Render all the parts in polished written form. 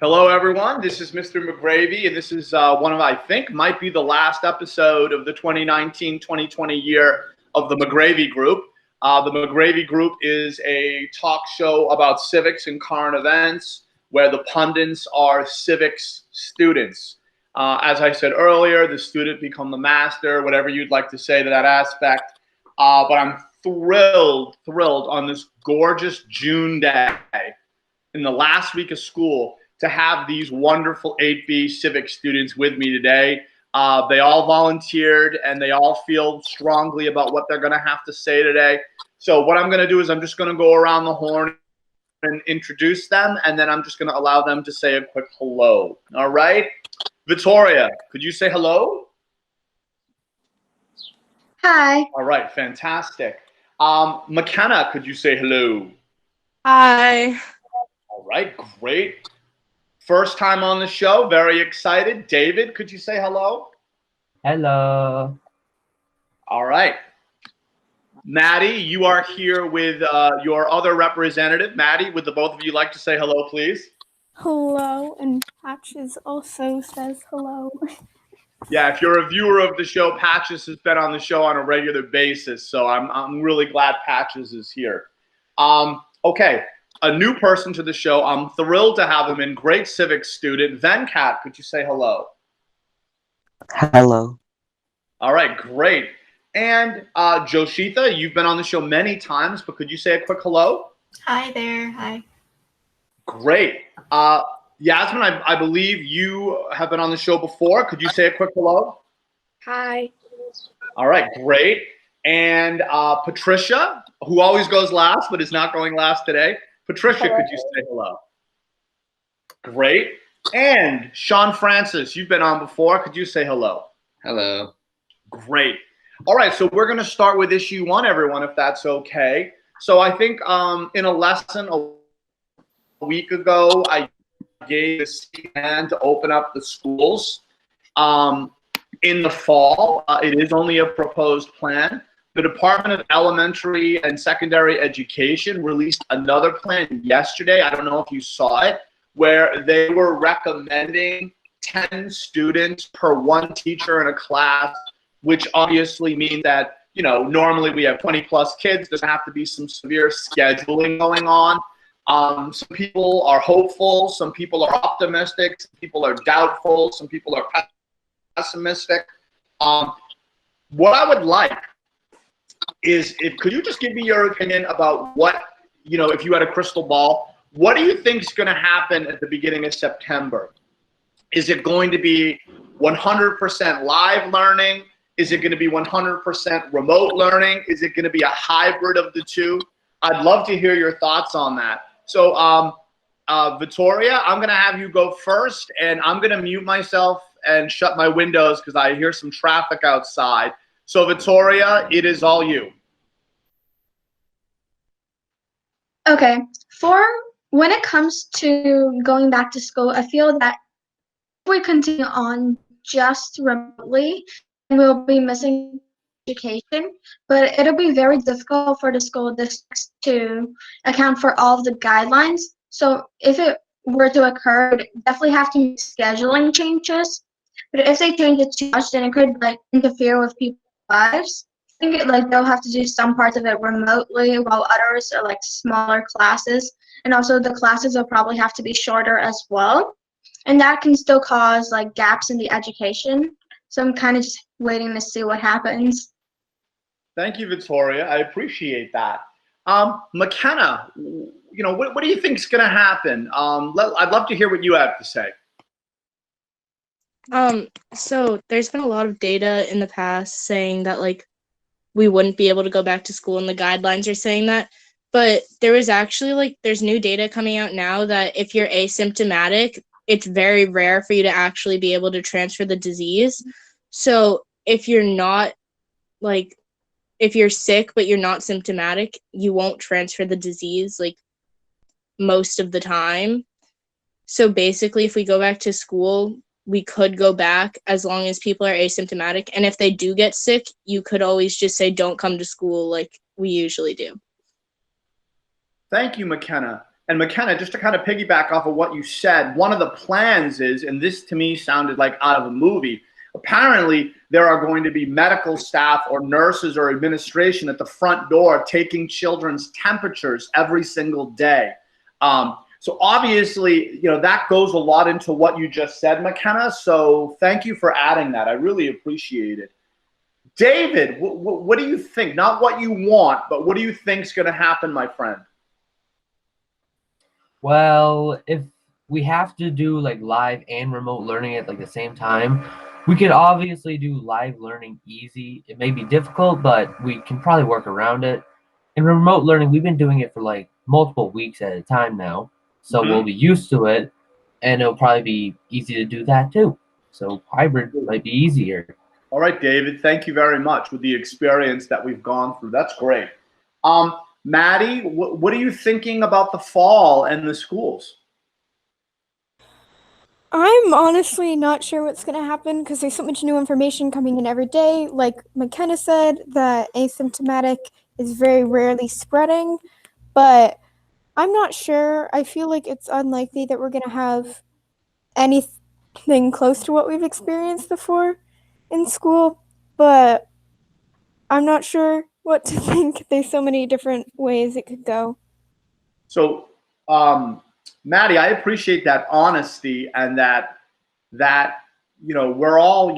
Hello, everyone. This is Mr. McGravey, and this is one of, I think, might be the last episode of the 2019-2020 year of the McGravey Group. The McGravey Group is a talk show about civics and current events where the pundits are civics students. As I said earlier, the student become the master, whatever you'd like to say to that aspect. But I'm thrilled on this gorgeous June day in the last week of school to have these wonderful 8B civics students with me today. They all volunteered and they all feel strongly about what they're going to have to say today. So what I'm going to do is I'm just going to go around the horn and introduce them, and then I'm just going to allow them to say a quick hello. All right? Victoria, could you say hello? Hi. All right, fantastic. McKenna, could you say hello? Hi. All right, great. First time on the show, very excited. David, could you say hello? Hello. All right. Maddie, you are here with your other representative. Maddie, would the both of you like to say hello, please? Hello, and Patches also says hello. Yeah, if you're a viewer of the show, Patches has been on the show on a regular basis, so I'm really glad Patches is here. Okay, a new person to the show. I'm thrilled to have him in. Great civics student. Venkat, could you say hello? Hello. All right, great. And Joshita, you've been on the show many times, but could you say a quick hello? Hi there. Hi. Great. Yasmin, I believe you have been on the show before. Could you say a quick hello? Hi. All right, great. And Patricia, who always goes last but is not going last today. Patricia, could you say hello? Great. And Sean Francis, you've been on before. Could you say hello? Hello. Great. All right, so we're going to start with issue 1, everyone, if that's okay. So I think in a lesson a week ago, I gave this plan to open up the schools in the fall. It is only a proposed plan. The Department of Elementary and Secondary Education released another plan yesterday. I don't know if you saw it, where they were recommending 10 students per one teacher in a class, which obviously means that, you know, normally we have 20 plus kids. There's have to be some severe scheduling going on. Some people are hopeful, some people are optimistic, some people are doubtful, some people are pessimistic. What I would like is, could you just give me your opinion about what, you know, if you had a crystal ball, what do you think is going to happen at the beginning of September? Is it going to be 100% live learning? Is it going to be 100% remote learning? Is it going to be a hybrid of the two? I'd love to hear your thoughts on that. So, Victoria, I'm going to have you go first, and I'm going to mute myself and shut my windows because I hear some traffic outside. So, Victoria, it is all you. Okay, for when it comes to going back to school, I feel that if we continue on just remotely, we'll be missing education, but it'll be very difficult for the school districts to account for all of the guidelines. So if it were to occur, it definitely have to make scheduling changes. But if they change it too much, then it could like interfere with people's lives. I think they'll have to do some parts of it remotely, while others are like smaller classes, and also the classes will probably have to be shorter as well, and that can still cause like gaps in the education. So I'm kind of just waiting to see what happens. Thank you, Victoria. I appreciate that. McKenna, you know, what do you think is going to happen? I'd love to hear what you have to say. So there's been a lot of data in the past saying that like we wouldn't be able to go back to school, and the guidelines are saying that. But there was actually there's new data coming out now that if you're asymptomatic, it's very rare for you to actually be able to transfer the disease. So if you're not if you're sick but you're not symptomatic, you won't transfer the disease most of the time. So basically, if we go back to school, we could go back as long as people are asymptomatic. And if they do get sick, you could always just say, don't come to school like we usually do. Thank you, McKenna. And McKenna, just to kind of piggyback off of what you said, one of the plans is, and this to me sounded like out of a movie, apparently there are going to be medical staff or nurses or administration at the front door taking children's temperatures every single day. So obviously, that goes a lot into what you just said, McKenna. So thank you for adding that. I really appreciate it. David, what do you think? Not what you want, but what do you think is going to happen, my friend? Well, if we have to do like live and remote learning at like the same time, we could obviously do live learning easy. It may be difficult, but we can probably work around it. In remote learning, we've been doing it for like multiple weeks at a time now, so we'll be used to it, and it'll probably be easy to do that too. So hybrid might be easier. All right, David, thank you very much with the experience that we've gone through. That's great. Maddie, what are you thinking about the fall and the schools? I'm honestly not sure what's going to happen because there's so much new information coming in every day. Like McKenna said, that asymptomatic is very rarely spreading, but I'm not sure. I feel like it's unlikely that we're going to have anything close to what we've experienced before in school, but I'm not sure what to think. There's so many different ways it could go. So, Maddie, I appreciate that honesty and that we're all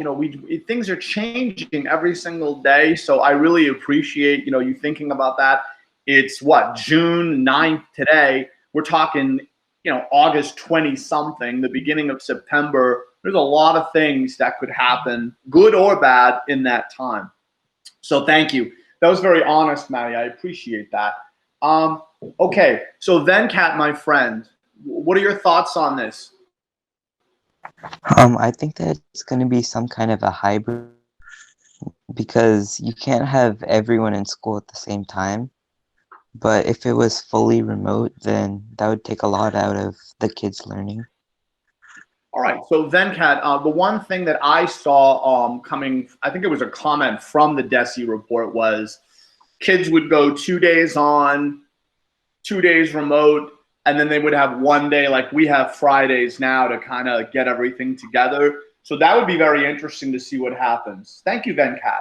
things are changing every single day. So I really appreciate you thinking about that. It's what, June 9th today. We're talking August 20 something, the beginning of September. There's a lot of things that could happen, good or bad, in that time. So thank you. That was very honest, Maddie. I appreciate that. Okay, so then, Kat, my friend, what are your thoughts on this? I think that it's going to be some kind of a hybrid because you can't have everyone in school at the same time. But if it was fully remote, then that would take a lot out of the kids' learning. All right, so then, Kat, the one thing that I saw coming, I think it was a comment from the DESE report, was kids would go 2 days on, 2 days remote, and then they would have one day like we have Fridays now to kind of get everything together. So that would be very interesting to see what happens. Thank you, Venkat.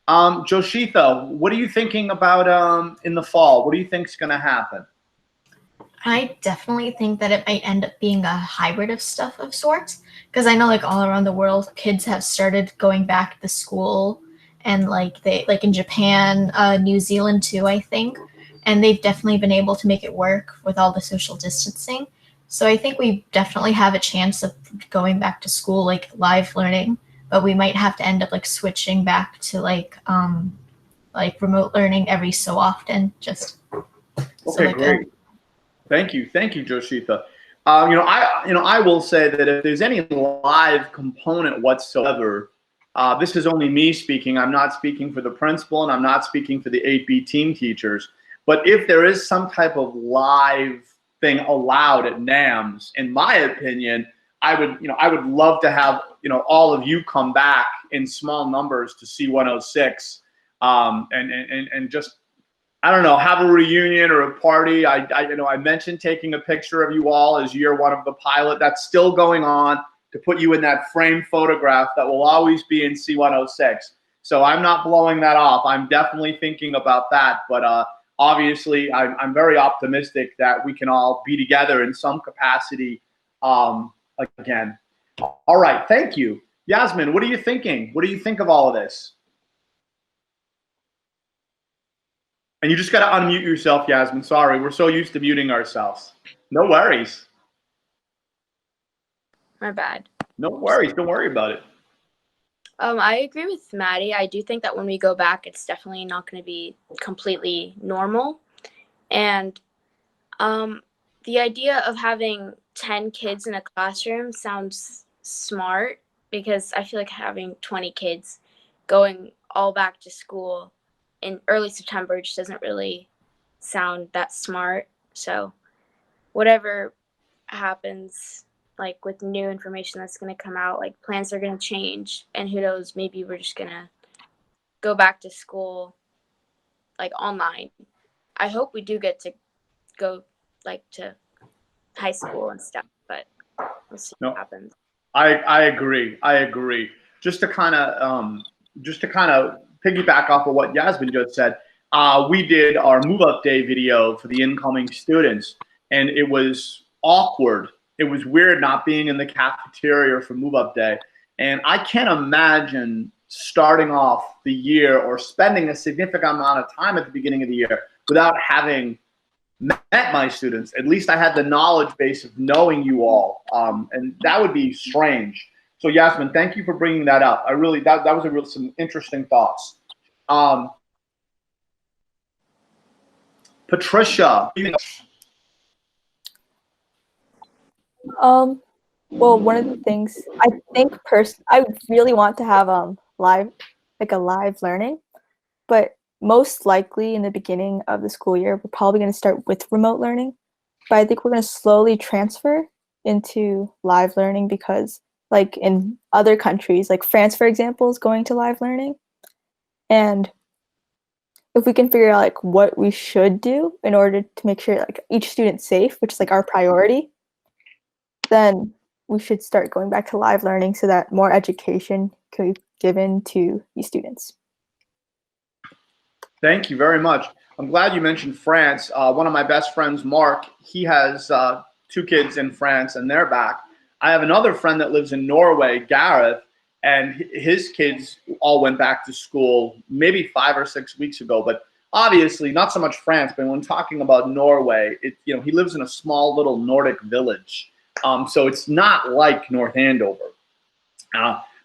Joshitha, what are you thinking about in the fall? What do you think is going to happen? I definitely think that it might end up being a hybrid of stuff of sorts, because I know like all around the world, kids have started going back to school, and like in Japan, New Zealand too, I think, and they've definitely been able to make it work with all the social distancing. So I think we definitely have a chance of going back to school, like live learning, but we might have to end up like switching back to like remote learning every so often. Just okay, great. Thank you, Joshitha. I will say that if there's any live component whatsoever, this is only me speaking. I'm not speaking for the principal, and I'm not speaking for the 8B team teachers. But if there is some type of live thing allowed at NAMS, in my opinion, I would love to have all of you come back in small numbers to C106, and just, I don't know, have a reunion or a party. I mentioned taking a picture of you all as year one of the pilot. That's still going on, to put you in that framed photograph that will always be in C106. So I'm not blowing that off. I'm definitely thinking about that. But obviously, I'm very optimistic that we can all be together in some capacity again. All right, thank you. Yasmin, what are you thinking? What do you think of all of this? And you just got to unmute yourself, Yasmin. Sorry, we're so used to muting ourselves. No worries. My bad. No worries. Don't worry about it. I agree with Maddie. I do think that when we go back, it's definitely not going to be completely normal. And the idea of having 10 kids in a classroom sounds smart, because I feel like having 20 kids going all back to school in early September just doesn't really sound that smart. So whatever happens, like with new information that's going to come out, like plans are going to change, and who knows, maybe we're just going to go back to school like online. I hope we do get to go like to high school and stuff, but we'll see No. what happens. I agree. I agree. Just to kind of piggyback off of what Yasmin just said, we did our move up day video for the incoming students, and it was awkward. It was weird not being in the cafeteria for move up day, and I can't imagine starting off the year or spending a significant amount of time at the beginning of the year without having met my students. At least I had the knowledge base of knowing you all, and that would be strange. So Yasmin, thank you for bringing that up. I really that was some interesting thoughts. Patricia. Well, one of the things I think I really want to have a live learning, but most likely in the beginning of the school year, we're probably going to start with remote learning. But I think we're going to slowly transfer into live learning because, like in other countries, like France, for example, is going to live learning. And if we can figure out like what we should do in order to make sure like each student's safe, which is like our priority, then we should start going back to live learning so that more education can be given to these students. Thank you very much. I'm glad you mentioned France. One of my best friends, Mark, he has 2 kids in France and they're back. I have another friend that lives in Norway, Gareth, and his kids all went back to school maybe 5 or 6 weeks ago. But obviously, not so much France, but when talking about Norway, he lives in a small little Nordic village. So it's not like North Andover.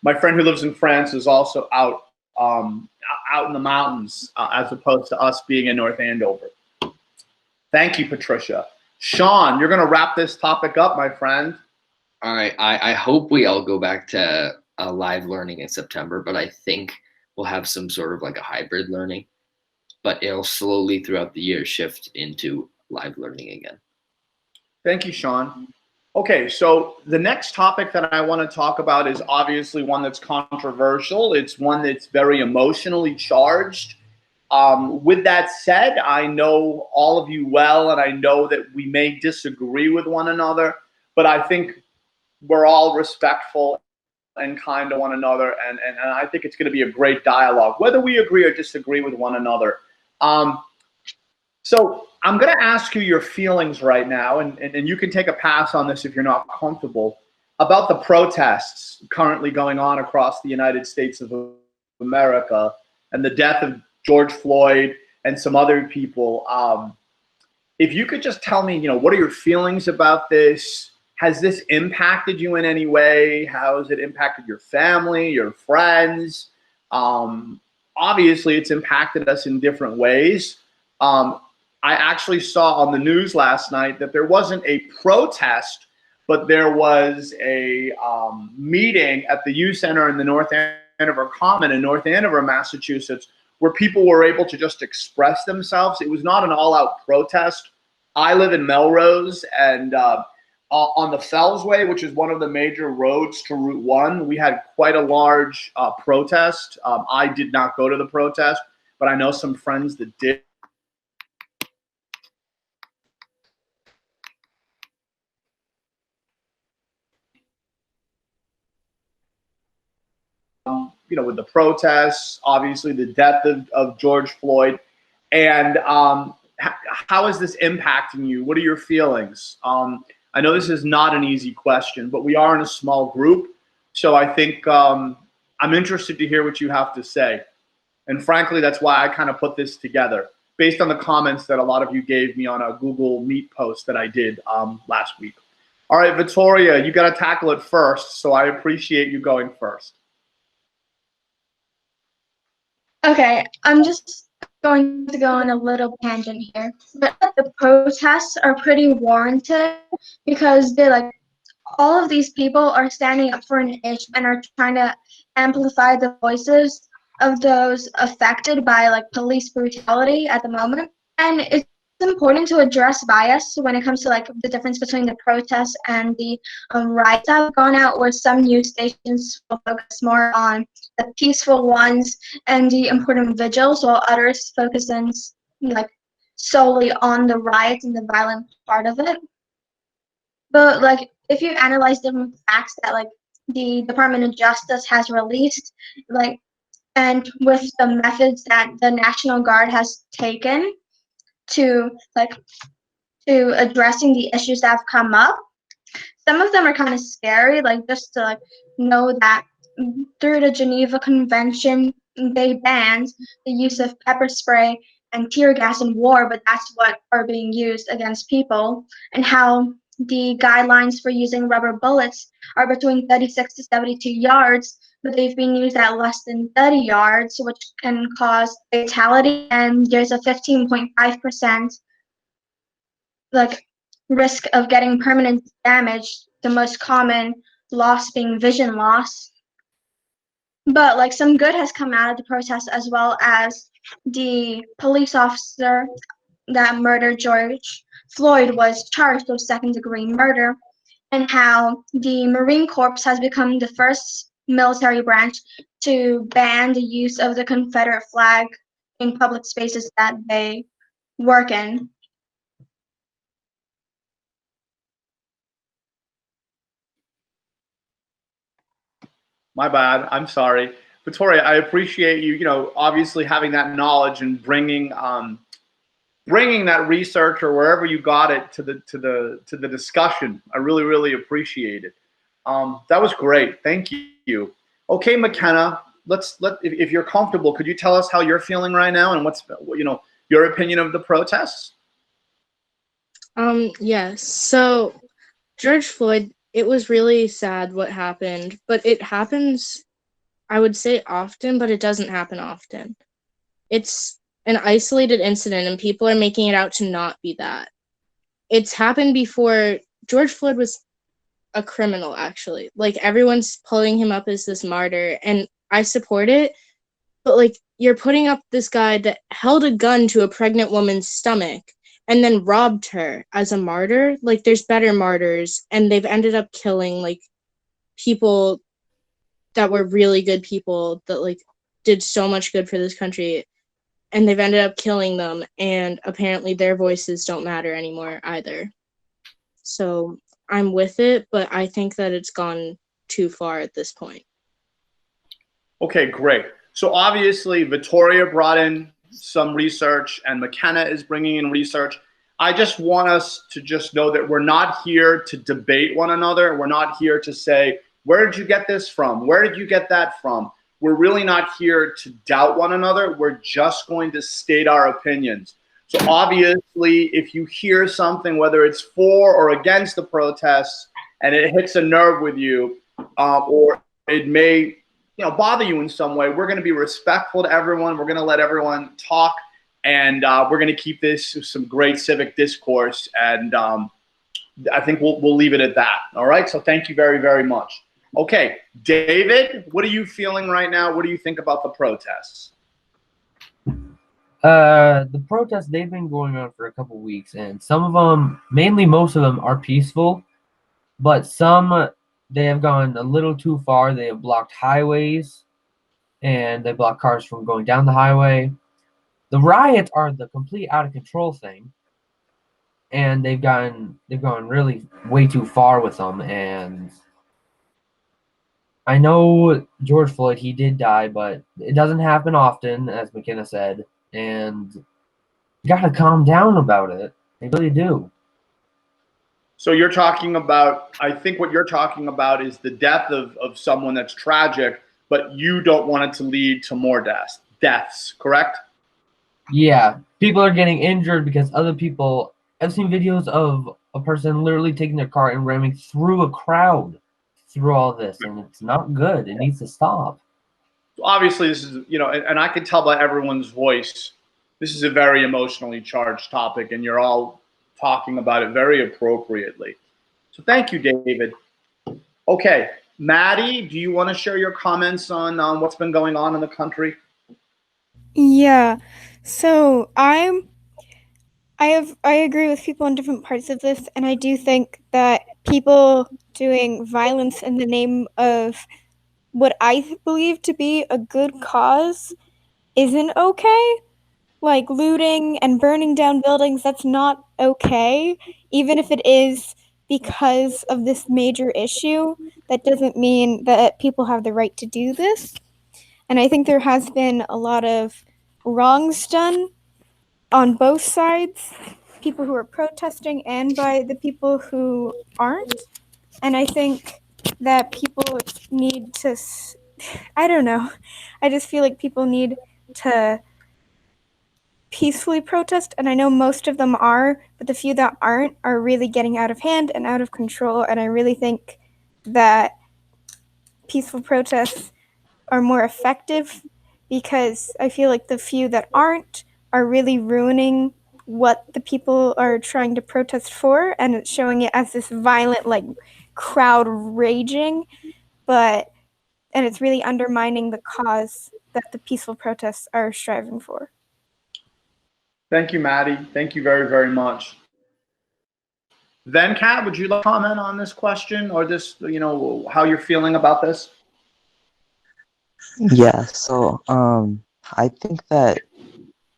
My friend who lives in France is also out in the mountains, as opposed to us being in North Andover. Thank you, Patricia. Sean, you're going to wrap this topic up, my friend. All right. I hope we all go back to live learning in September, but I think we'll have some sort of like a hybrid learning, but it'll slowly throughout the year shift into live learning again. Thank you, Sean. Okay, so the next topic that I want to talk about is obviously one that's controversial. It's one that's very emotionally charged. With that said, I know all of you well, and I know that we may disagree with one another, but I think we're all respectful and kind to one another, and I think it's going to be a great dialogue, whether we agree or disagree with one another. So I'm going to ask you your feelings right now, and you can take a pass on this if you're not comfortable, about the protests currently going on across the United States of America and the death of George Floyd and some other people. If you could just tell me, what are your feelings about this? Has this impacted you in any way? How has it impacted your family, your friends? Obviously, it's impacted us in different ways. I actually saw on the news last night that there wasn't a protest, but there was a meeting at the youth center in the North Andover Common in North Andover, Massachusetts, where people were able to just express themselves. It was not an all-out protest. I live in Melrose, and on the Fellsway, which is one of the major roads to Route 1, we had quite a large protest. I did not go to the protest, but I know some friends that did. With the protests, obviously the death of George Floyd, and how is this impacting you? What are your feelings? I know this is not an easy question, but we are in a small group, so I think I'm interested to hear what you have to say. And frankly, that's why I kind of put this together, based on the comments that a lot of you gave me on a Google Meet post that I did last week. All right, Victoria, you got to tackle it first, so I appreciate you going first. Okay, I'm just going to go on a little tangent here, but the protests are pretty warranted because all of these people are standing up for an issue and are trying to amplify the voices of those affected by police brutality at the moment. And it's important to address bias when it comes to the difference between the protests and the riots that have gone out, where some news stations will focus more on the peaceful ones and the important vigils, while others focus on solely on the riots and the violent part of it. But like if you analyze different facts that like the Department of Justice has released, like and with the methods that the National Guard has taken to like to addressing the issues that have come up, some of them are kind of scary, like just to like know that through the Geneva Convention, they banned the use of pepper spray and tear gas in war, but that's what are being used against people, and how the guidelines for using rubber bullets are between 36 to 72 yards, but they've been used at less than 30 yards, which can cause fatality, and there's a 15.5% like risk of getting permanent damage, the most common loss being vision loss. But like some good has come out of the protest, as well as the police officer that murdered George Floyd was charged with second-degree murder, and how the Marine Corps has become the first military branch to ban the use of the Confederate flag in public spaces that they work in. My bad. I'm sorry. Victoria, I appreciate you, obviously having that knowledge and bringing that research or wherever you got it to the discussion. I really, really appreciate it. That was great. Thank you. Okay, McKenna, if you're comfortable, could you tell us how you're feeling right now and what's, your opinion of the protests? Yes. So George Floyd, it was really sad what happened, but it happens, I would say often, but it doesn't happen often. It's an isolated incident and people are making it out to not be that. It's happened before. George Floyd was a criminal, actually. Like, everyone's pulling him up as this martyr, and I support it, but like, you're putting up this guy that held a gun to a pregnant woman's stomach and then robbed her as a martyr. Like, there's better martyrs, and they've ended up killing like people that were really good people that like did so much good for this country, and they've ended up killing them, and apparently their voices don't matter anymore either. So I'm with it, but I think that it's gone too far at this point. Okay, great. So obviously Victoria brought in some research and McKenna is bringing in research. I just want us to just know that we're not here to debate one another. We're not here to say, where did you get this from? Where did you get that from? We're really not here to doubt one another. We're just going to state our opinions. So obviously, if you hear something, whether it's for or against the protests, and it hits a nerve with you, or it may bother you in some way, we're going to be respectful to everyone. We're going to let everyone talk, and we're going to keep this some great civic discourse. And I think we'll leave it at that. All right. So thank you very, very much. Okay, David, what are you feeling right now? What do you think about the protests? The protests, they've been going on for a couple weeks, and some of them, mainly most of them, are peaceful, but some, they have gone a little too far. They have blocked highways, and they block cars from going down the highway. The riots are the complete out of control thing, and they've gone really way too far with them. And I know George Floyd, he did die, but it doesn't happen often, as McKenna said, and you gotta calm down about it. They really do. So you're talking about, I think what you're talking about is the death of someone that's tragic, but you don't want it to lead to more deaths, correct? Yeah, people are getting injured because other people, I've seen videos of a person literally taking their car and ramming through a crowd through all this, and it's not good. It needs to stop. Obviously, this is, and I can tell by everyone's voice, this is a very emotionally charged topic, and you're all talking about it very appropriately. So thank you, David. Okay, Maddie, do you want to share your comments on what's been going on in the country? Yeah. So I agree with people on different parts of this, and I do think that people doing violence in the name of what I believe to be a good cause isn't okay. like looting and burning down buildings, that's not okay. Even if it is because of this major issue, that doesn't mean that people have the right to do this. And I think there has been a lot of wrongs done on both sides, people who are protesting and by the people who aren't. And I think that people need to, I don't know, I just feel like people need to peacefully protest, and I know most of them are, but the few that aren't are really getting out of hand and out of control, and I really think that peaceful protests are more effective because I feel like the few that aren't are really ruining what the people are trying to protest for, and it's showing it as this violent, like, crowd raging, and it's really undermining the cause that the peaceful protests are striving for. Thank you, Maddie. Thank you very, very much. Then, Kat, would you like to comment on this question or this, how you're feeling about this? Yeah, so I think that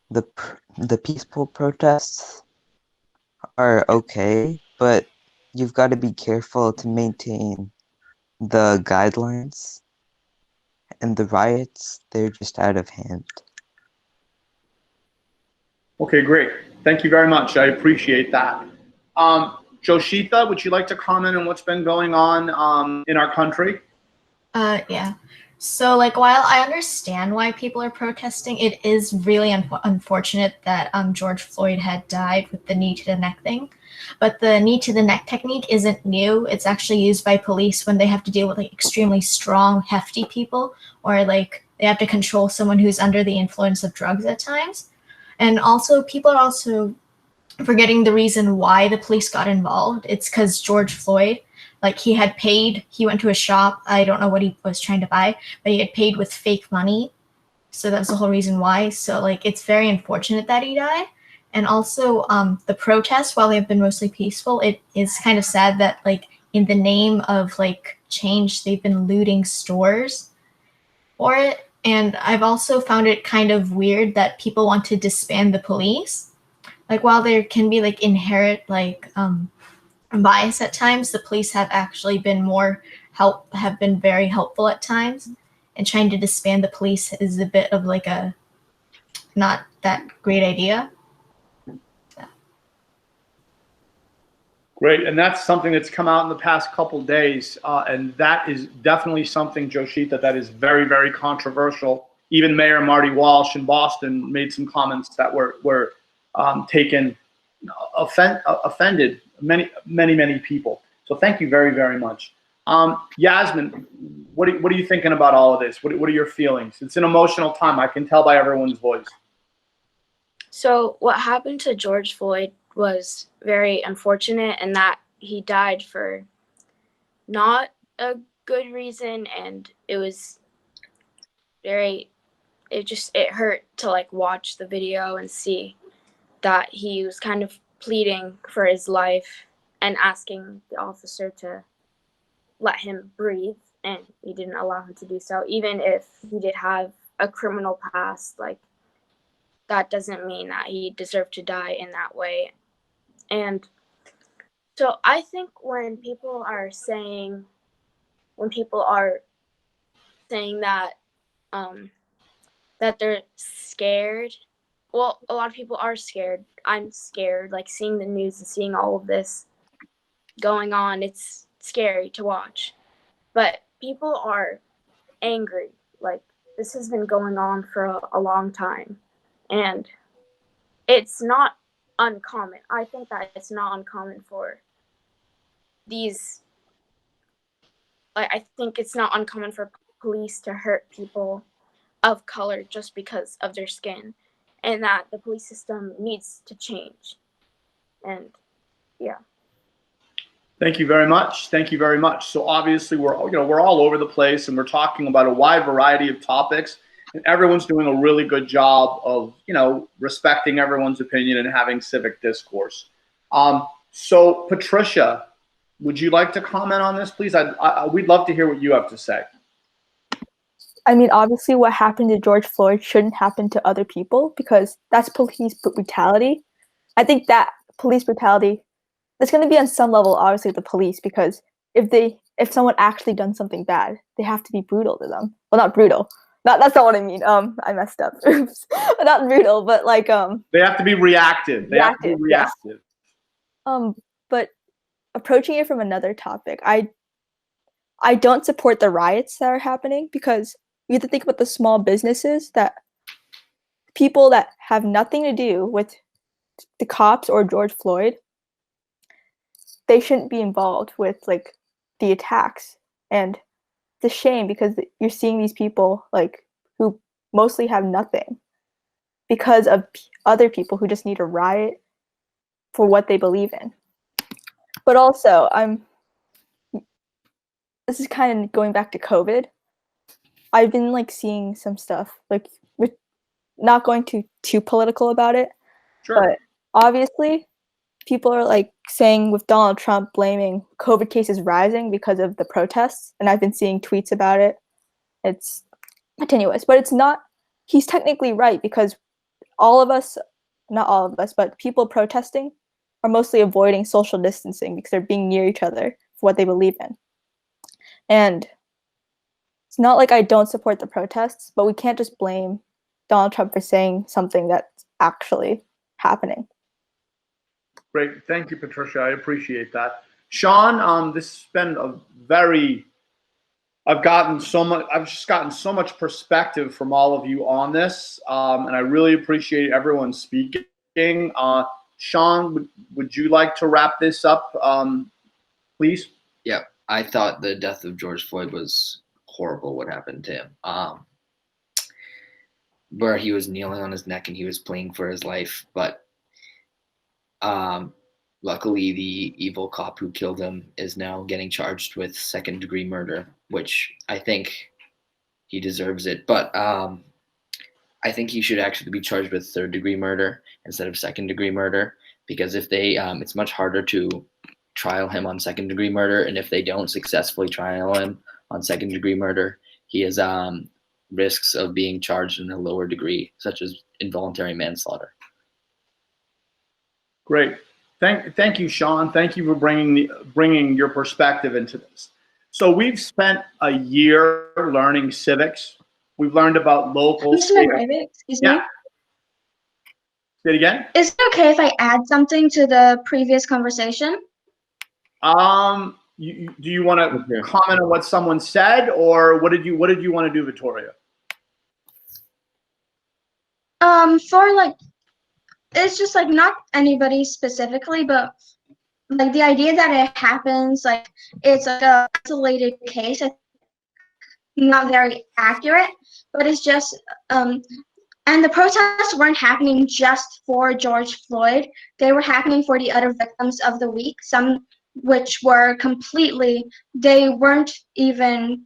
the peaceful protests are okay, but you've got to be careful to maintain the guidelines, and the riots, they're just out of hand. Okay, great. Thank you very much. I appreciate that. Joshita, would you like to comment on what's been going on in our country? Yeah. So, like, while I understand why people are protesting, it is really unfortunate that George Floyd had died with the knee to the neck thing. But the knee to the neck technique isn't new. It's actually used by police when they have to deal with like extremely strong, hefty people, or like they have to control someone who's under the influence of drugs at times. And also, people are also forgetting the reason why the police got involved. It's because George Floyd, like he went to a shop, I don't know what he was trying to buy, but he had paid with fake money. So that's the whole reason why. So like it's very unfortunate that he died. And also the protests, while they've been mostly peaceful, it is kind of sad that like in the name of like change, they've been looting stores for it. And I've also found it kind of weird that people want to disband the police. Like while there can be like inherent like bias at times, the police have actually been have been very helpful at times, and trying to disband the police is a bit of like a not that great idea. Great, and that's something that's come out in the past couple days, and that is definitely something, Joshita, that is very, very controversial. Even Mayor Marty Walsh in Boston made some comments that were offended many people. So thank you very, very much. Yasmin, what are you thinking about all of this? What are your feelings? It's an emotional time. I can tell by everyone's voice. So what happened to George Floyd was very unfortunate, and that he died for not a good reason, and it was it hurt to like watch the video and see that he was kind of pleading for his life and asking the officer to let him breathe, and he didn't allow him to do so. Even if he did have a criminal past, like that doesn't mean that he deserved to die in that way. And so I think when people are saying that that they're scared, well, a lot of people are scared. I'm scared, like seeing the news and seeing all of this going on, it's scary to watch. But people are angry. Like this has been going on for a long time, and it's not uncommon. I think that it's not uncommon for these, like, I think it's not uncommon for police to hurt people of color just because of their skin, and that the police system needs to change. And yeah. Thank you very much. Thank you very much. So obviously we're all over the place, and we're talking about a wide variety of topics, and everyone's doing a really good job of respecting everyone's opinion and having civic discourse. So Patricia, would you like to comment on this, please? We'd love to hear what you have to say. I mean, obviously, what happened to George Floyd shouldn't happen to other people because that's police brutality. I think that police brutality, it's going to be on some level, obviously, the police, because if someone actually done something bad, they have to be brutal to them. Well, not brutal. That's not what I mean. I messed up. Oops. Not brutal, but like they have to be reactive. They have to be yes. reactive. But approaching it from another topic, I don't support the riots that are happening because you have to think about the small businesses that people that have nothing to do with the cops or George Floyd, they shouldn't be involved with like the attacks. And it's a shame because you're seeing these people like who mostly have nothing because of other people who just need to riot for what they believe in. But also, this is kind of going back to COVID. I've been like seeing some stuff, like we're not going too political about it, Sure. but obviously people are like saying with Donald Trump blaming COVID cases rising because of the protests, and I've been seeing tweets about it. It's tenuous, but it's not, he's technically right because all of us, not all of us, but people protesting are mostly avoiding social distancing because they're being near each other for what they believe in. And it's not like I don't support the protests, but we can't just blame Donald Trump for saying something that's actually happening. Great. Thank you, Patricia. I appreciate that. Sean, this has been a very, I've just gotten so much perspective from all of you on this, and I really appreciate everyone speaking. Sean, would you like to wrap this up, please? Yeah, I thought the death of George Floyd was horrible. What happened to him? Where he was kneeling on his neck and he was pleading for his life, but luckily the evil cop who killed him is now getting charged with second-degree murder, which I think he deserves it. But I think he should actually be charged with third-degree murder instead of second-degree murder, because if they, it's much harder to trial him on second-degree murder, and if they don't successfully trial him on second-degree murder, he has risks of being charged in a lower degree, such as involuntary manslaughter. Great. Thank you, Sean. Thank you for bringing your perspective into this. So we've spent a year learning civics. We've learned about local. Mr. McGravey, excuse me. Say it again. Is it okay if I add something to the previous conversation? Do you want to comment on what someone said, or what did you want to do, Victoria? For like, it's just like not anybody specifically, but like the idea that it happens, like it's like a isolated case, not very accurate, but it's just and the protests weren't happening just for George Floyd. They were happening for the other victims of the week, some which were completely, they weren't even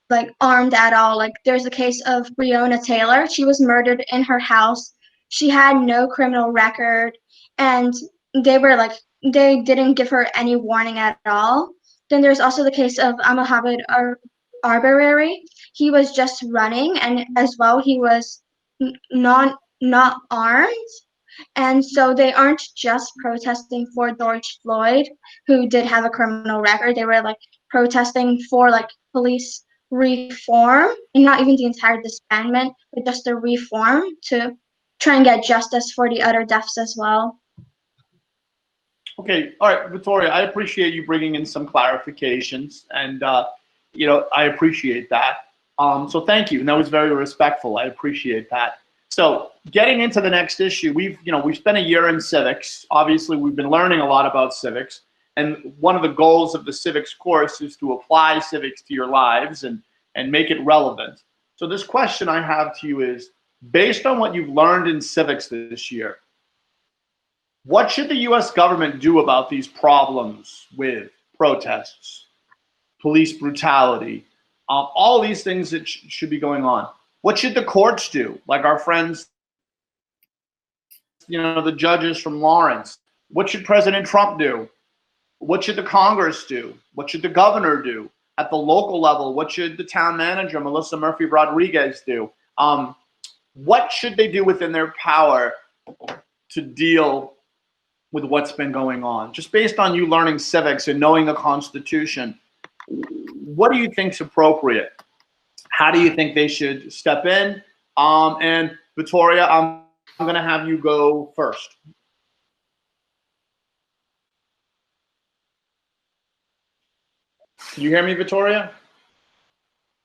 like armed at all. Like there's a case of Breonna Taylor. She was murdered in her house. She had no criminal record, and they were like, they didn't give her any warning at all. Then there's also the case of Mohammed Arbery. He was just running, and as well he was not armed. And so they aren't just protesting for George Floyd, who did have a criminal record. They were like protesting for like police reform, and not even the entire disbandment, but just the reform to try and get justice for the other deaths as well. Okay, all right, Victoria, I appreciate you bringing in some clarifications, and I appreciate that. So thank you, and that was very respectful. I appreciate that. So getting into the next issue, we've spent a year in civics. Obviously, we've been learning a lot about civics, and one of the goals of the civics course is to apply civics to your lives and make it relevant. So this question I have to you is, based on what you've learned in civics this year, what should the U.S. government do about these problems with protests, police brutality, all these things that should be going on? What should the courts do? Like our friends, the judges from Lawrence. What should President Trump do? What should the Congress do? What should the governor do? at the local level, what should the town manager, Melissa Murphy Rodriguez, do? What should they do within their power to deal with what's been going on? Just based on you learning civics and knowing the Constitution, what do you think is appropriate? How do you think they should step in? And Victoria, I'm going to have you go first. Can you hear me, Victoria?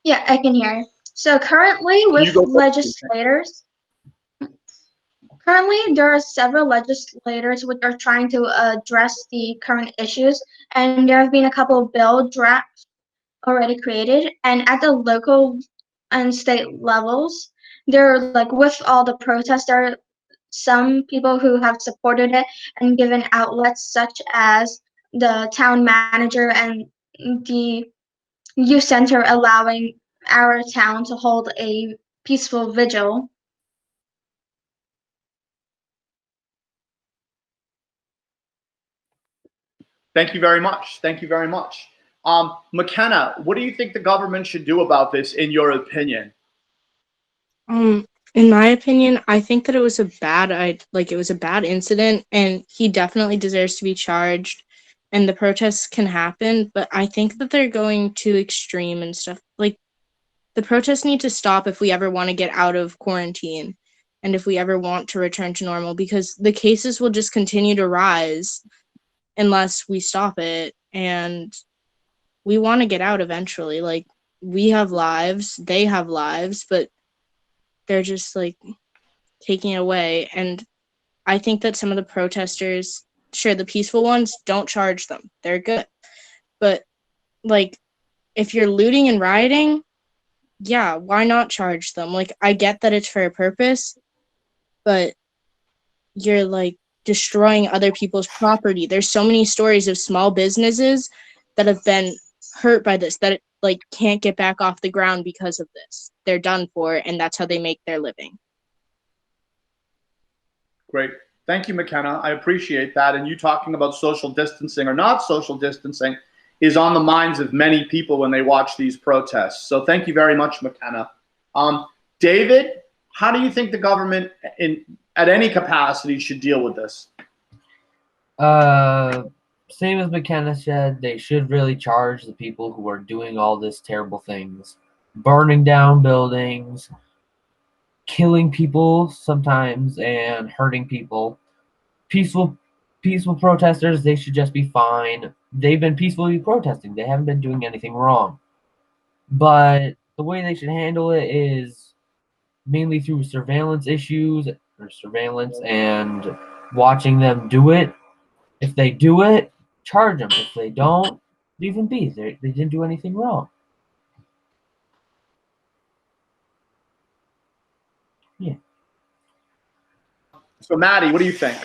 Yeah, I can hear. So currently with legislators, there are several legislators which are trying to address the current issues, and there have been a couple of bill drafts already created. And at the local and state levels, there, like with all the protests, there are some people who have supported it and given outlets such as the town manager and the youth center allowing our town to hold a peaceful vigil. Thank you very much. Thank you very much. McKenna, what do you think the government should do about this, in your opinion? In my opinion, I think that it was a bad incident, and he definitely deserves to be charged, and the protests can happen, but I think that they're going too extreme and stuff. Like, the protests need to stop if we ever want to get out of quarantine and if we ever want to return to normal, because the cases will just continue to rise unless we stop it, and we want to get out eventually. Like, we have lives, they have lives, but they're just like taking it away. And I think that some of the protesters, sure, the peaceful ones, don't charge them, they're good, but like, if you're looting and rioting, yeah, why not charge them? Like, I get that it's for a purpose, but you're like destroying other people's property. There's so many stories of small businesses that have been hurt by this, that like can't get back off the ground because of this. They're done for, and that's how they make their living. Great. Thank you, McKenna. I appreciate that. And you talking about social distancing or not social distancing is on the minds of many people when they watch these protests. So thank you very much, McKenna. David, how do you think the government at any capacity should deal with this? Same as McKenna said, they should really charge the people who are doing all this terrible things. Burning down buildings, killing people sometimes, and hurting people. Peaceful protesters, they should just be fine. They've been peacefully protesting. They haven't been doing anything wrong. But the way they should handle it is mainly through surveillance and watching them do it. If they do it, charge them. If they don't, leave them be. They didn't do anything wrong. Yeah. So Maddie, what do you think?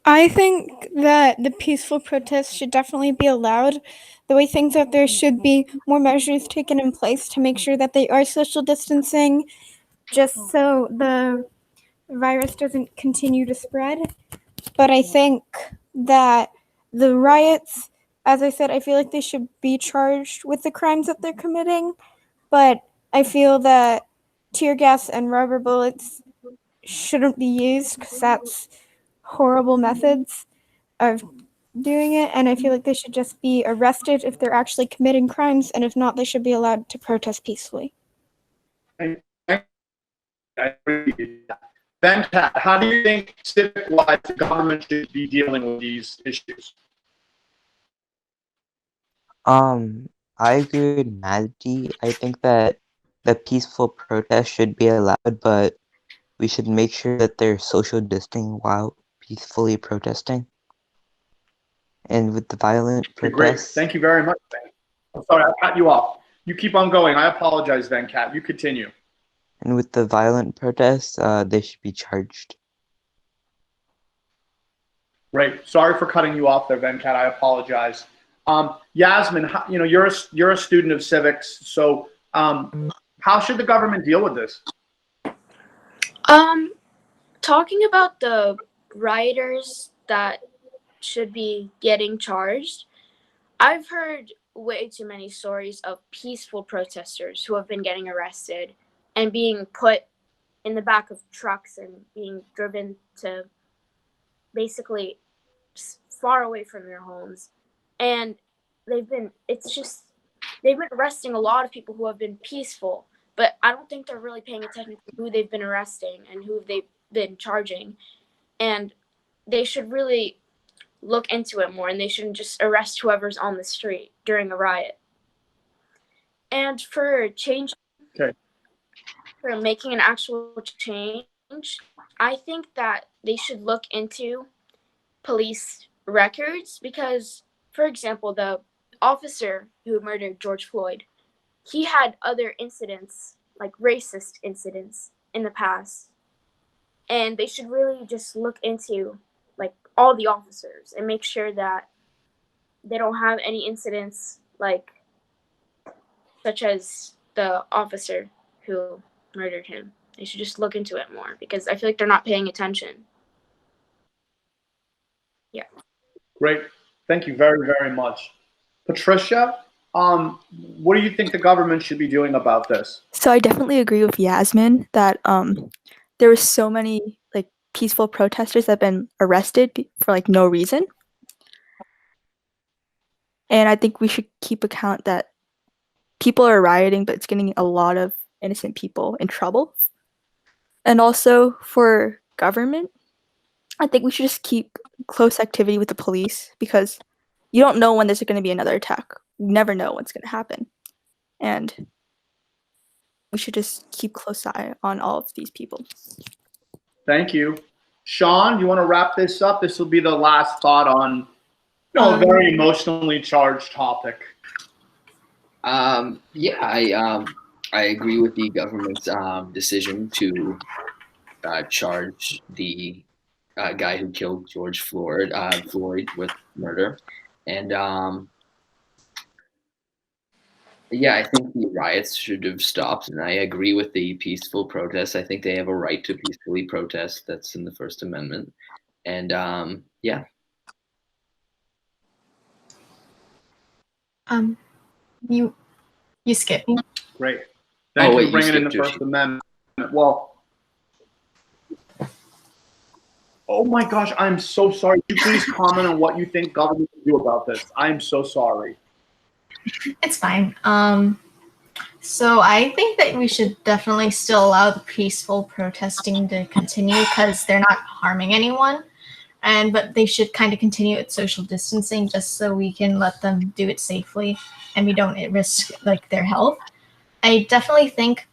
I think that the peaceful protests should definitely be allowed. The way things are, there should be more measures taken in place to make sure that they are social distancing, just so the virus doesn't continue to spread. But I think that the riots, as I said, I feel like they should be charged with the crimes that they're committing. But I feel that tear gas and rubber bullets shouldn't be used, because that's horrible methods of doing it. And I feel like they should just be arrested if they're actually committing crimes, and if not, they should be allowed to protest peacefully. Venkat, how do you think civic-wise the government should be dealing with these issues? I agree with Maddie. I think that the peaceful protest should be allowed, but we should make sure that they're social distancing while peacefully protesting. And with the violent protests... Great. Thank you very much, Ben. I'm sorry, I cut you off. You keep on going. I apologize, Venkat. You continue. And with the violent protests, they should be charged. Great. Sorry for cutting you off there, Venkat. I apologize. Yasmin, you're a student of civics, so how should the government deal with this? Talking about the rioters that should be getting charged, I've heard way too many stories of peaceful protesters who have been getting arrested and being put in the back of trucks and being driven to basically far away from their homes. And they've been arresting a lot of people who have been peaceful, but I don't think they're really paying attention to who they've been arresting and who they've been charging. And they should really look into it more, and they shouldn't just arrest whoever's on the street during a riot. And for making an actual change, I think that they should look into police records because, for example, the officer who murdered George Floyd, he had other incidents, like racist incidents in the past. And they should really just look into like all the officers and make sure that they don't have any incidents like such as the officer who murdered him. They should just look into it more because I feel like they're not paying attention. Yeah. Great. Thank you very, very much. Patricia, what do you think the government should be doing about this? So I definitely agree with Yasmin that there were so many like peaceful protesters that have been arrested for like no reason. And I think we should keep account that people are rioting, but it's getting a lot of innocent people in trouble. And also for government, I think we should just keep close activity with the police because you don't know when there's going to be another attack. You never know what's going to happen. And we should just keep close eye on all of these people. Thank you. Sean, you want to wrap this up? This will be the last thought on a very emotionally charged topic. Yeah, I agree with the government's decision to charge the guy who killed George Floyd with murder, and yeah, I think the riots should have stopped, and I agree with the peaceful protests. I think they have a right to peacefully protest. That's in the First Amendment, and yeah. You skipped me. Great. Thank you for bringing in the skipped First Amendment. Well, oh my gosh, I'm so sorry. Could you please comment on what you think government should do about this? I'm so sorry. It's fine. So I think that we should definitely still allow the peaceful protesting to continue because they're not harming anyone. But they should kind of continue at social distancing just so we can let them do it safely and we don't risk like their health. I definitely think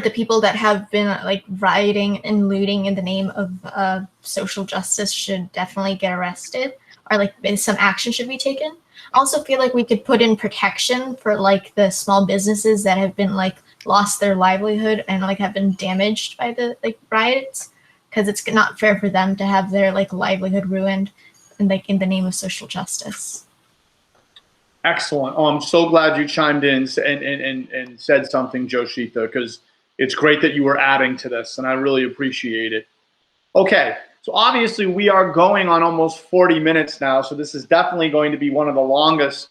the people that have been like rioting and looting in the name of social justice should definitely get arrested or like some action should be taken. I also feel like we could put in protection for like the small businesses that have been like lost their livelihood and like have been damaged by the like riots. Because it's not fair for them to have their like livelihood ruined and like in the name of social justice. Excellent. Oh, I'm so glad you chimed in and said something, Joshita, because it's great that you were adding to this, and I really appreciate it. Okay, so obviously we are going on almost 40 minutes now, so this is definitely going to be one of the longest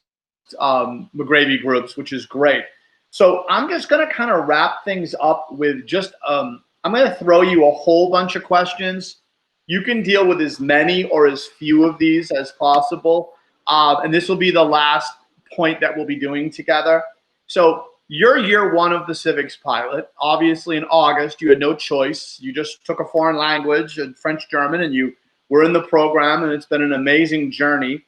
McGravey groups, which is great. So I'm just going to kind of wrap things up with just I'm going to throw you a whole bunch of questions. You can deal with as many or as few of these as possible. And this will be the last point that we'll be doing together. So you're year one of the civics pilot. Obviously in August, you had no choice. You just took a foreign language, French, German, and you were in the program, and it's been an amazing journey.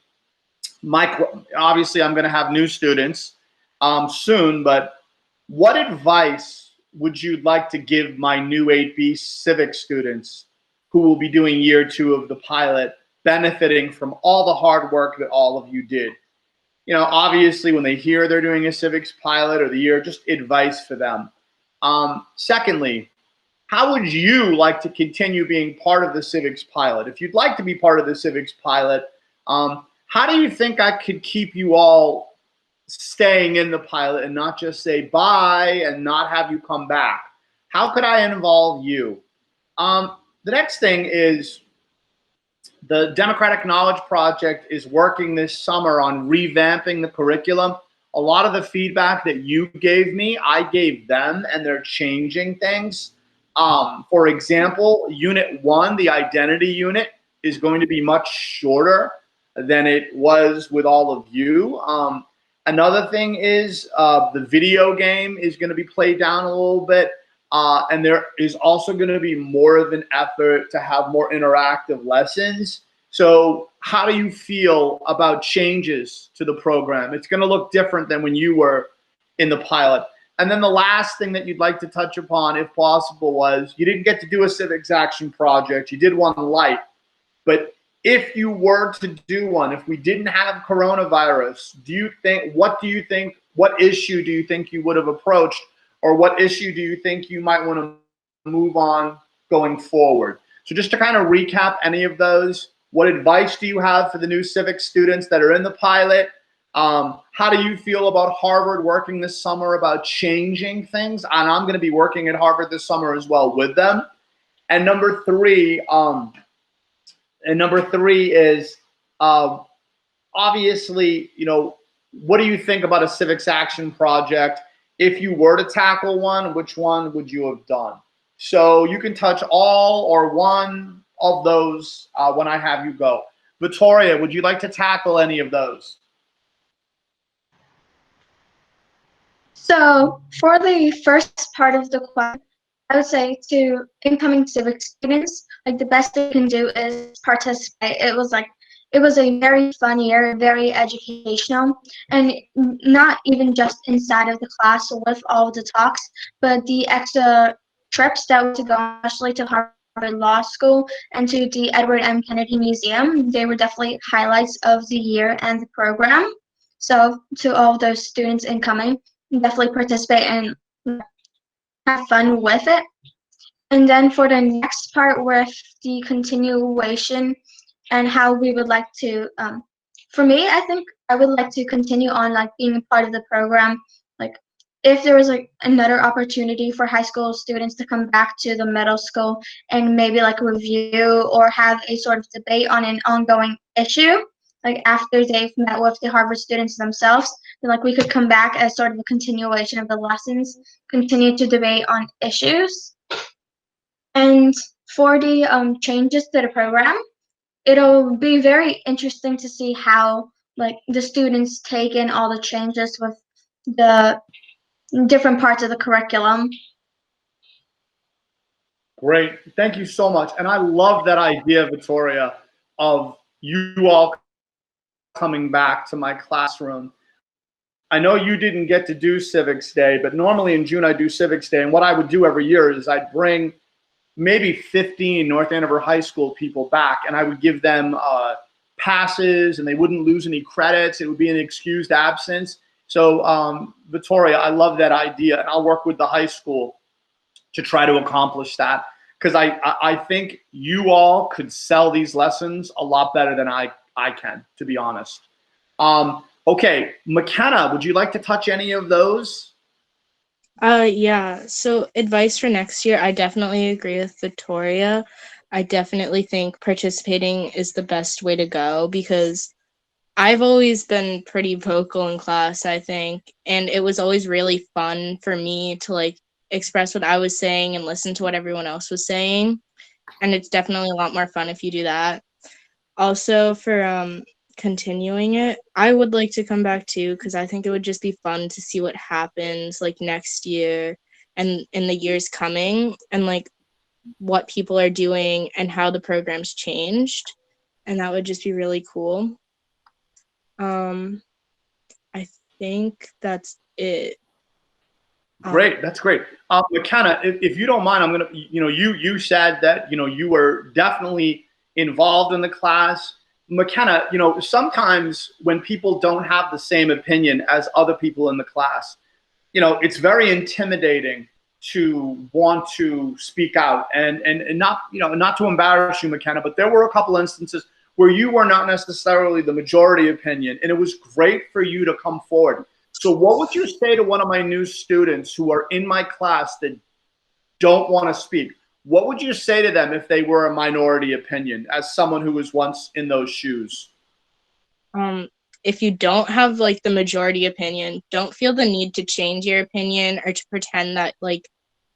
Mike, obviously I'm going to have new students soon, but what advice would you like to give my new 8B civics students who will be doing year two of the pilot, benefiting from all the hard work that all of you did? You know, obviously when they hear they're doing a civics pilot or the year, just advice for them. Secondly, how would you like to continue being part of the civics pilot? If you'd like to be part of the civics pilot, how do you think I could keep you all staying in the pilot and not just say bye and not have you come back? How could I involve you? The next thing is, The Democratic Knowledge Project is working this summer on revamping the curriculum. A lot of the feedback that you gave me, I gave them, and they're changing things. For example, Unit 1, the identity unit, is going to be much shorter than it was with all of you. Another thing is the video game is going to be played down a little bit. And there is also going to be more of an effort to have more interactive lessons. So how do you feel about changes to the program? It's going to look different than when you were in the pilot. And then the last thing that you'd like to touch upon, if possible, was you didn't get to do a civics action project. You did one light. But if you were to do one, if we didn't have coronavirus, what issue do you think you would have approached? Or what issue do you think you might want to move on going forward? So just to kind of recap any of those, what advice do you have for the new civics students that are in the pilot? How do you feel about Harvard working this summer about changing things? And I'm going to be working at Harvard this summer as well with them. And number three is obviously, what do you think about a civics action project? If you were to tackle one, which one would you have done? So you can touch all or one of those when I have you go. Victoria, would you like to tackle any of those? So for the first part of the question, I would say to incoming civics students, like the best they can do is participate. It was a very fun year, very educational, and not even just inside of the class with all of the talks, but the extra trips that were to go, especially to Harvard Law School and to the Edward M. Kennedy Museum. They were definitely highlights of the year and the program. So to all of those students incoming, definitely participate and have fun with it. And then for the next part with the continuation and how we would like to, for me, I think I would like to continue on being a part of the program. If there was another opportunity for high school students to come back to the middle school and maybe review or have a sort of debate on an ongoing issue, after they've met with the Harvard students themselves, then we could come back as sort of a continuation of the lessons, continue to debate on issues. And for the changes to the program, it'll be very interesting to see how the students take in all the changes with the different parts of the curriculum. Great, thank you so much. And I love that idea, Victoria, of you all coming back to my classroom. I know you didn't get to do Civics Day, but normally in June I do Civics Day. And what I would do every year is I'd bring maybe 15 North Andover High School people back, and I would give them passes, and they wouldn't lose any credits. It would be an excused absence. So Victoria, I love that idea, and I'll work with the high school to try to accomplish that, because I think you all could sell these lessons a lot better than I can, to be honest. Okay, McKenna, would you like to touch any of those? Yeah, so advice for next year, I definitely agree with Victoria. I definitely think participating is the best way to go, because I've always been pretty vocal in class, I think, and it was always really fun for me to express what I was saying and listen to what everyone else was saying, and it's definitely a lot more fun if you do that. Also, for continuing it, I would like to come back too, because I think it would just be fun to see what happens next year and in the years coming, and what people are doing and how the program's changed, and that would just be really cool. I think that's it. Great, that's great. McKenna, if you don't mind, I'm gonna, you said that you were definitely involved in the class. McKenna, sometimes when people don't have the same opinion as other people in the class, it's very intimidating to want to speak out and not, not to embarrass you, McKenna, but there were a couple instances where you were not necessarily the majority opinion, and it was great for you to come forward. So what would you say to one of my new students who are in my class that don't want to speak? what would you say to them if they were a minority opinion, as someone who was once in those shoes? If you don't have like the majority opinion, don't feel the need to change your opinion or to pretend that like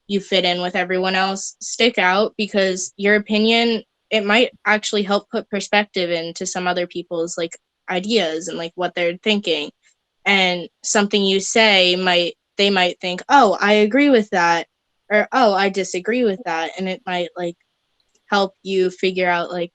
you fit in with everyone else. Stick out, because your opinion, it might actually help put perspective into some other people's like ideas and like what they're thinking. And something you say they might think, oh, I agree with that, or oh, I disagree with that, and it might like help you figure out like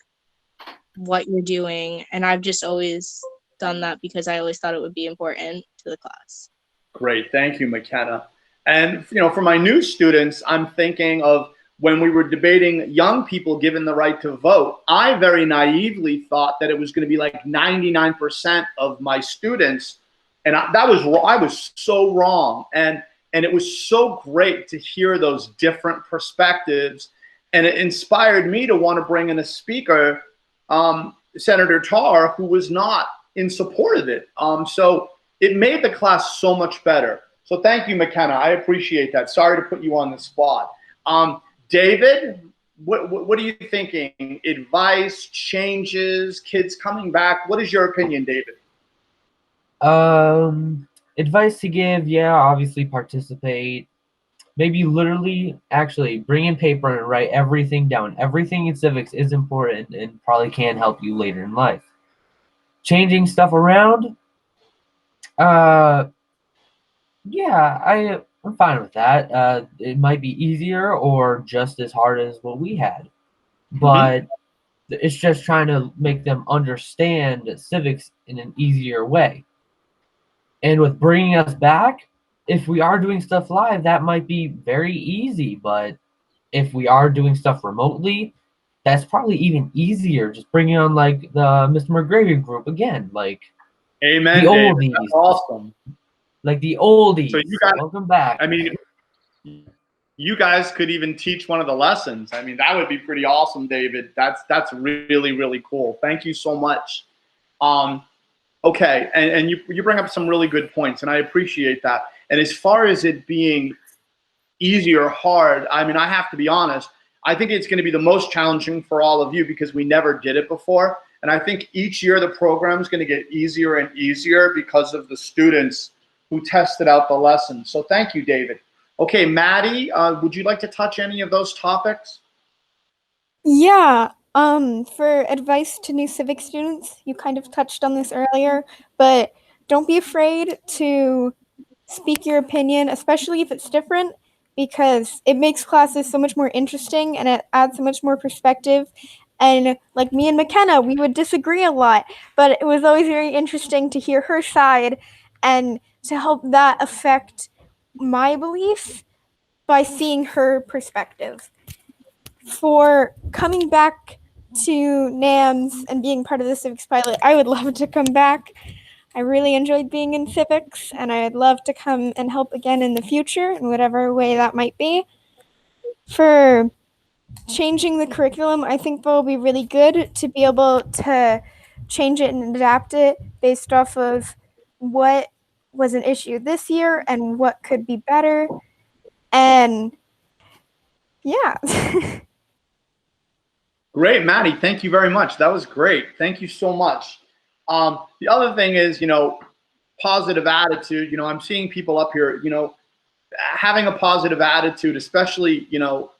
what you're doing. And I've just always done that because I always thought it would be important to the class. Great, thank you, McKenna. And for my new students, I'm thinking of when we were debating young people given the right to vote. I very naively thought that it was going to be like 99% of my students, and I was so wrong. And it was so great to hear those different perspectives, and it inspired me to want to bring in a speaker, Senator Tarr, who was not in support of it. So it made the class so much better. So thank you, McKenna. I appreciate that. Sorry to put you on the spot. David, what are you thinking? Advice, changes, kids coming back? What is your opinion, David? Advice to give, yeah, obviously participate. Maybe literally actually bring in paper and write everything down. Everything in civics is important and probably can help you later in life. Changing stuff around, yeah, I'm fine with that. It might be easier or just as hard as what we had, but it's just trying to make them understand civics in an easier way. And with bringing us back, if we are doing stuff live, that might be very easy. But if we are doing stuff remotely, that's probably even easier. Just bringing on like the Mr. McGravey group again, like Amen, the David. oldies. That's awesome. Like the oldies. So you guys, welcome back. I mean, you guys could even teach one of the lessons. I mean, that would be pretty awesome, David. That's really, really cool. Thank you so much. Okay, and you bring up some really good points, and I appreciate that. And as far as it being easy or hard, I mean, I have to be honest. I think it's going to be the most challenging for all of you because we never did it before. And I think each year the program is going to get easier and easier because of the students who tested out the lessons. So thank you, David. Okay, Maddie, would you like to touch any of those topics? Yeah. For advice to new civic students, you kind of touched on this earlier, but don't be afraid to speak your opinion, especially if it's different, because it makes classes so much more interesting and it adds so much more perspective. And like me and McKenna, we would disagree a lot, but it was always very interesting to hear her side and to help that affect my beliefs by seeing her perspective. For coming back to NAMS and being part of the civics pilot, I would love to come back. I really enjoyed being in civics, and I'd love to come and help again in the future in whatever way that might be. For changing the curriculum, I think that will be really good to be able to change it and adapt it based off of what was an issue this year and what could be better. And yeah. Great, Maddie. Thank you very much. That was great. Thank you so much. The other thing is, positive attitude. I'm seeing people up here, having a positive attitude, especially,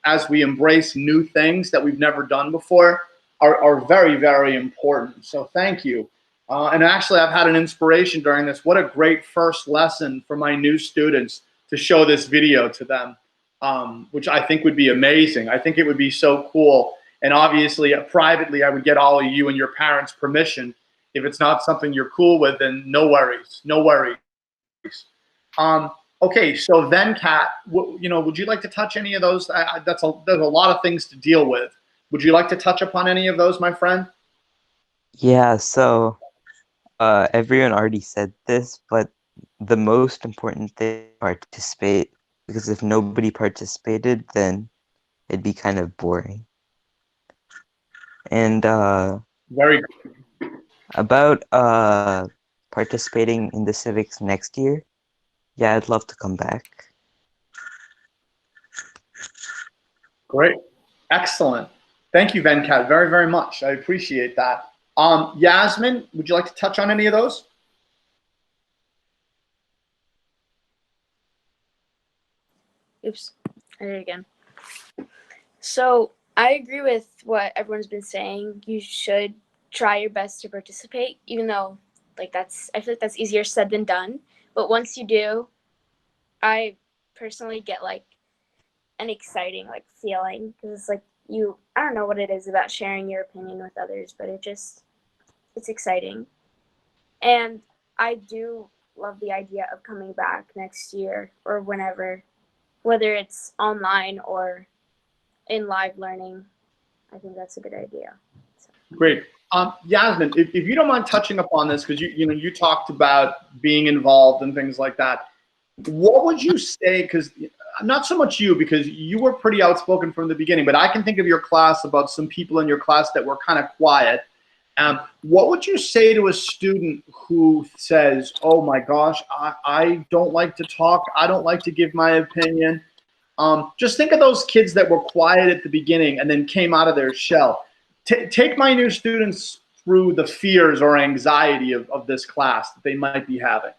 as we embrace new things that we've never done before, are very, very important. So thank you. And actually, I've had an inspiration during this. What a great first lesson for my new students to show this video to them, which I think would be amazing. I think it would be so cool. And obviously, privately, I would get all of you and your parents' permission. If it's not something you're cool with, then no worries, no worries. Okay, so then, Kat, would you like to touch any of those? There's a lot of things to deal with. Would you like to touch upon any of those, my friend? Yeah, so everyone already said this, but the most important thing is participate, because if nobody participated, then it'd be kind of boring. And very good. About participating in the civics next year, yeah, I'd love to come back. Great. Excellent. Thank you, Venkat, very, very much. I appreciate that. Yasmin, would you like to touch on any of those? Oops, I did it again. So I agree with what everyone's been saying. You should try your best to participate, even though I feel like that's easier said than done. But once you do, I personally get like an exciting like feeling because it's like I don't know what it is about sharing your opinion with others, but it's exciting. And I do love the idea of coming back next year or whenever, whether it's online or in live learning. I think that's a good idea. So. Great. Yasmin, if you don't mind touching upon this, because you talked about being involved and things like that, what would you say, because not so much you, because you were pretty outspoken from the beginning, but I can think of your class about some people in your class that were kind of quiet. What would you say to a student who says, oh my gosh, I don't like to talk, I don't like to give my opinion? Just think of those kids that were quiet at the beginning and then came out of their shell. Take my new students through the fears or anxiety of this class that they might be having.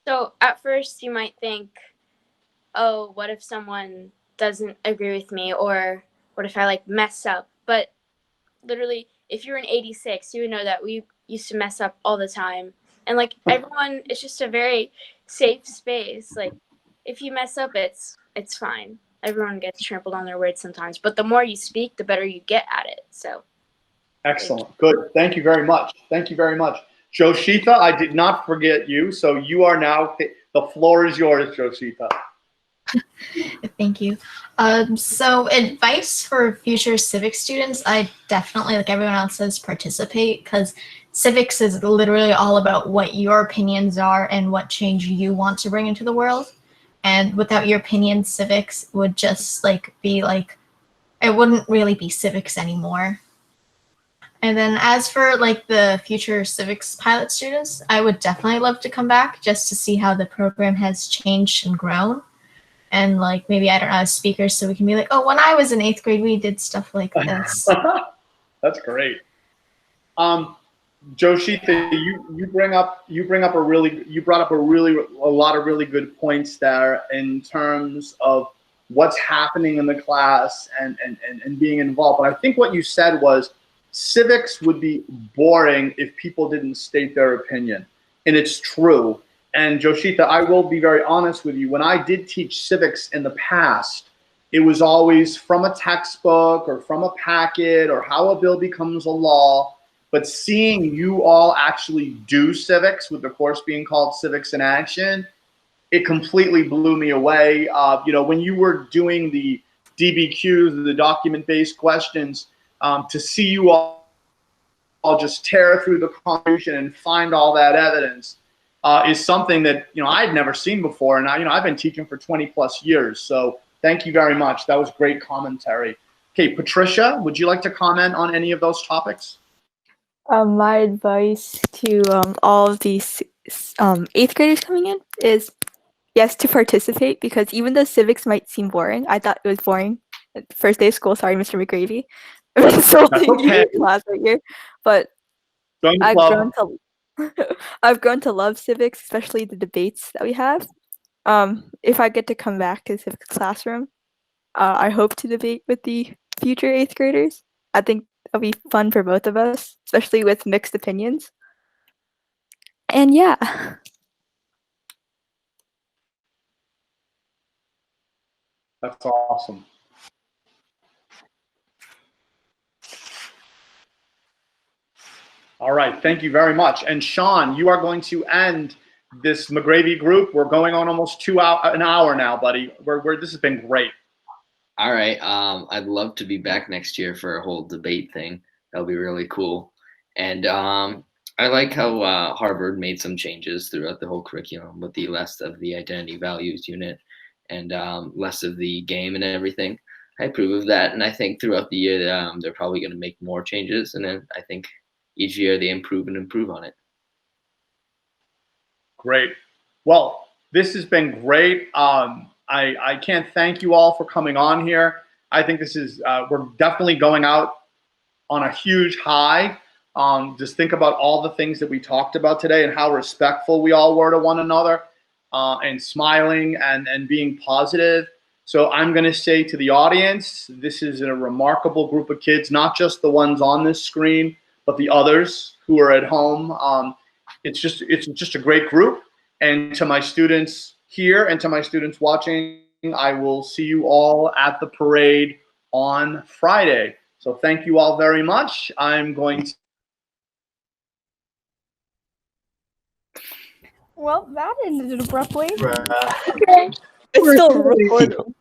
So at first you might think, oh, what if someone doesn't agree with me, or what if I like mess up? But literally, if you're an 86, you would know that we used to mess up all the time. And like everyone, it's just a very safe space. Like if you mess up, it's fine. Everyone gets trampled on their words sometimes, but the more you speak, the better you get at it. So excellent. Good. Thank you very much. Thank you very much. Joshita, I did not forget you. So you are now, the floor is yours, Joshita. Thank you. So advice for future civics students, I definitely, like everyone else says, participate, because civics is literally all about what your opinions are and what change you want to bring into the world. And without your opinion, civics would just be like, it wouldn't really be civics anymore. And then as for the future civics pilot students, I would definitely love to come back just to see how the program has changed and grown. And maybe, I don't know, as speakers, so we can be like, oh, when I was in 8th grade, we did stuff like this. That's great. Joshita, you brought up a lot of really good points there in terms of what's happening in the class and being involved. But I think what you said was civics would be boring if people didn't state their opinion. And it's true. And Joshita, I will be very honest with you. When I did teach civics in the past, it was always from a textbook or from a packet or how a bill becomes a law. But seeing you all actually do civics, with the course being called Civics in Action, it completely blew me away. When you were doing the DBQs, the document-based questions, to see you all just tear through the Constitution and find all that evidence is something that I'd never seen before. And I've been teaching for 20 plus years. So thank you very much. That was great commentary. Okay, Patricia, would you like to comment on any of those topics? My advice to all of these 8th graders coming in is, yes, to participate, because even though civics might seem boring, I thought it was boring. First day of school, sorry, Mr. McGravey. I'm insulting you in class right here, but I've grown to love civics, especially the debates that we have. If I get to come back to the civics classroom, I hope to debate with the future 8th graders. I think it'll be fun for both of us, especially with mixed opinions. And yeah. That's awesome. All right, thank you very much. And Sean, you are going to end this McGravey group. We're going on almost an hour now, buddy. This has been great. All right. I'd love to be back next year for a whole debate thing. That'll be really cool. And I like how Harvard made some changes throughout the whole curriculum with the less of the identity values unit and less of the game and everything. I approve of that. And I think throughout the year, they're probably going to make more changes. And then I think each year they improve and improve on it. Great. Well, this has been great. I can't thank you all for coming on here. I think this is, we're definitely going out on a huge high. Just think about all the things that we talked about today and how respectful we all were to one another, and smiling and being positive. So I'm going to say to the audience, this is a remarkable group of kids, not just the ones on this screen, but the others who are at home. It's just a great group. And to my students here and to my students watching, I will see you all at the parade on Friday. So thank you all very much. I'm going to. Well, that ended abruptly. It's still recording.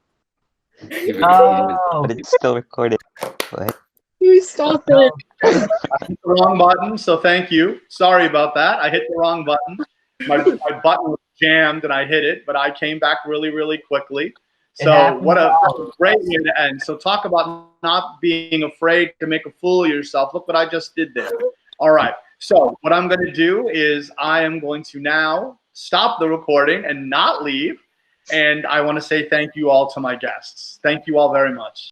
But it's still recorded. What? You stop it. I hit the wrong button, so thank you. Sorry about that. I hit the wrong button. My button was jammed and I hit it, but I came back really, really quickly. So what a great way to end. So talk about not being afraid to make a fool of yourself. Look what I just did there. All right. So what I'm going to do is I am going to now stop the recording and not leave. And I want to say thank you all to my guests. Thank you all very much.